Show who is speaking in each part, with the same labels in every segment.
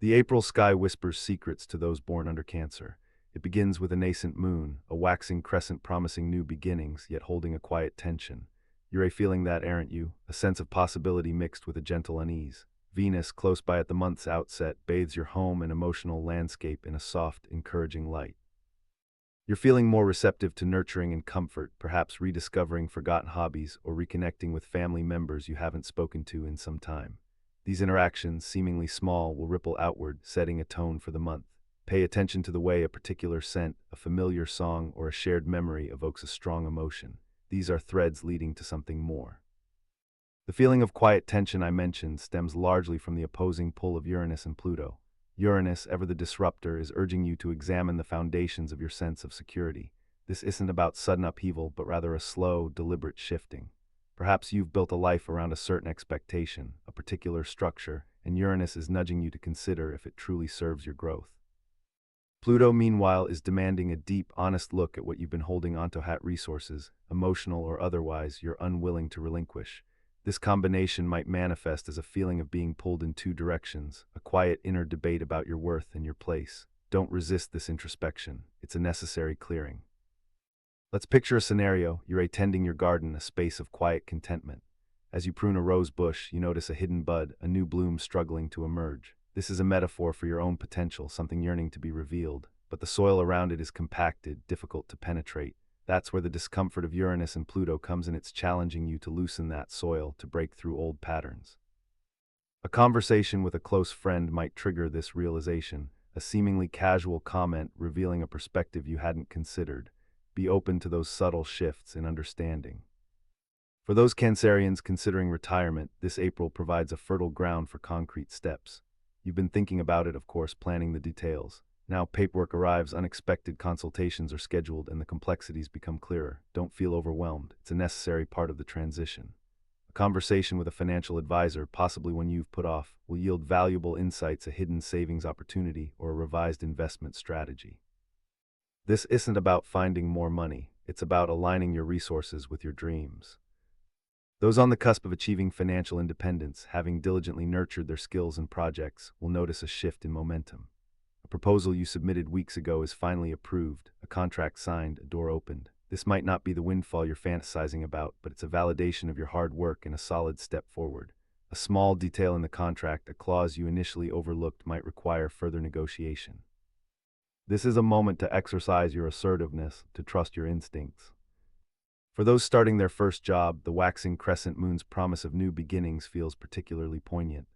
Speaker 1: The April sky whispers secrets to those born under Cancer. It begins with a nascent moon, a waxing crescent promising new beginnings, yet holding a quiet tension. You're feeling that, aren't you? A sense of possibility mixed with a gentle unease. Venus, close by at the month's outset, bathes your home and emotional landscape in a soft, encouraging light. You're feeling more receptive to nurturing and comfort, perhaps rediscovering forgotten hobbies or reconnecting with family members you haven't spoken to in some time. These interactions, seemingly small, will ripple outward, setting a tone for the month. Pay attention to the way a particular scent, a familiar song, or a shared memory evokes a strong emotion. These are threads leading to something more. The feeling of quiet tension I mentioned stems largely from the opposing pull of Uranus and Pluto. Uranus, ever the disruptor, is urging you to examine the foundations of your sense of security. This isn't about sudden upheaval, but rather a slow, deliberate shifting. Perhaps you've built a life around a certain expectation, a particular structure, and Uranus is nudging you to consider if it truly serves your growth. Pluto, meanwhile, is demanding a deep, honest look at what you've been holding onto, resources, emotional or otherwise, you're unwilling to relinquish. This combination might manifest as a feeling of being pulled in two directions, a quiet inner debate about your worth and your place. Don't resist this introspection. It's a necessary clearing. Let's picture a scenario. You're tending your garden, a space of quiet contentment. As you prune a rose bush, you notice a hidden bud, a new bloom struggling to emerge. This is a metaphor for your own potential, something yearning to be revealed, but the soil around it is compacted, difficult to penetrate. That's where the discomfort of Uranus and Pluto comes in. It's challenging you to loosen that soil, to break through old patterns. A conversation with a close friend might trigger this realization, a seemingly casual comment revealing a perspective you hadn't considered. Be open to those subtle shifts in understanding. For those Cancerians considering retirement, this April provides a fertile ground for concrete steps. You've been thinking about it, of course, planning the details. Now paperwork arrives, unexpected consultations are scheduled, and the complexities become clearer. Don't feel overwhelmed. It's a necessary part of the transition. A conversation with a financial advisor, possibly one you've put off, will yield valuable insights, a hidden savings opportunity, or a revised investment strategy. This isn't about finding more money. It's about aligning your resources with your dreams. Those on the cusp of achieving financial independence, having diligently nurtured their skills and projects, will notice a shift in momentum. A proposal you submitted weeks ago is finally approved, a contract signed, a door opened. This might not be the windfall you're fantasizing about, but it's a validation of your hard work and a solid step forward. A small detail in the contract, a clause you initially overlooked, might require further negotiation. This is a moment to exercise your assertiveness, to trust your instincts. For those starting their first job, the waxing crescent moon's promise of new beginnings feels particularly poignant.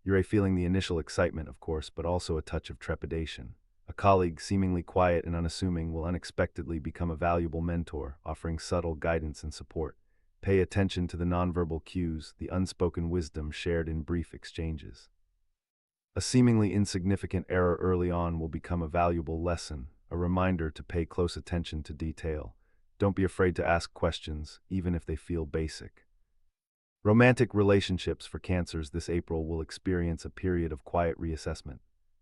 Speaker 1: You're feeling the initial excitement, of course, but also a touch of trepidation. A colleague, seemingly quiet and unassuming, will unexpectedly become a valuable mentor, offering subtle guidance and support. Pay attention to the nonverbal cues, the unspoken wisdom shared in brief exchanges. A seemingly insignificant error early on will become a valuable lesson, a reminder to pay close attention to detail. Don't be afraid to ask questions, even if they feel basic. Romantic relationships for Cancers this April will experience a period of quiet reassessment.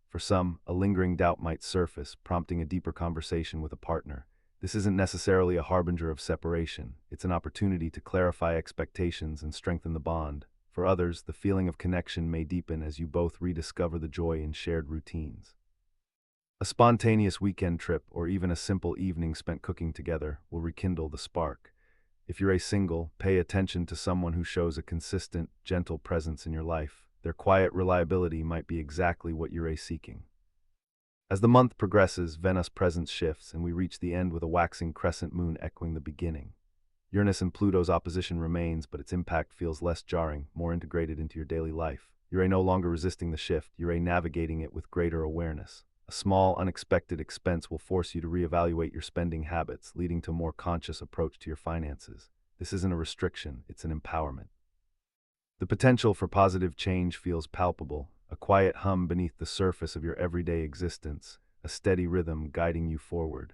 Speaker 1: For some, a lingering doubt might surface, prompting a deeper conversation with a partner. This isn't necessarily a harbinger of separation. It's an opportunity to clarify expectations and strengthen the bond. For others, the feeling of connection may deepen as you both rediscover the joy in shared routines. A spontaneous weekend trip, or even a simple evening spent cooking together, will rekindle the spark. If you're single, pay attention to someone who shows a consistent, gentle presence in your life. Their quiet reliability might be exactly what you're seeking. As the month progresses, Venus' presence shifts, and we reach the end with a waxing crescent moon echoing the beginning. Uranus and Pluto's opposition remains, but its impact feels less jarring, more integrated into your daily life. You're no longer resisting the shift, you're navigating it with greater awareness. A small, unexpected expense will force you to reevaluate your spending habits, leading to a more conscious approach to your finances. This isn't a restriction, it's an empowerment. The potential for positive change feels palpable, a quiet hum beneath the surface of your everyday existence, a steady rhythm guiding you forward.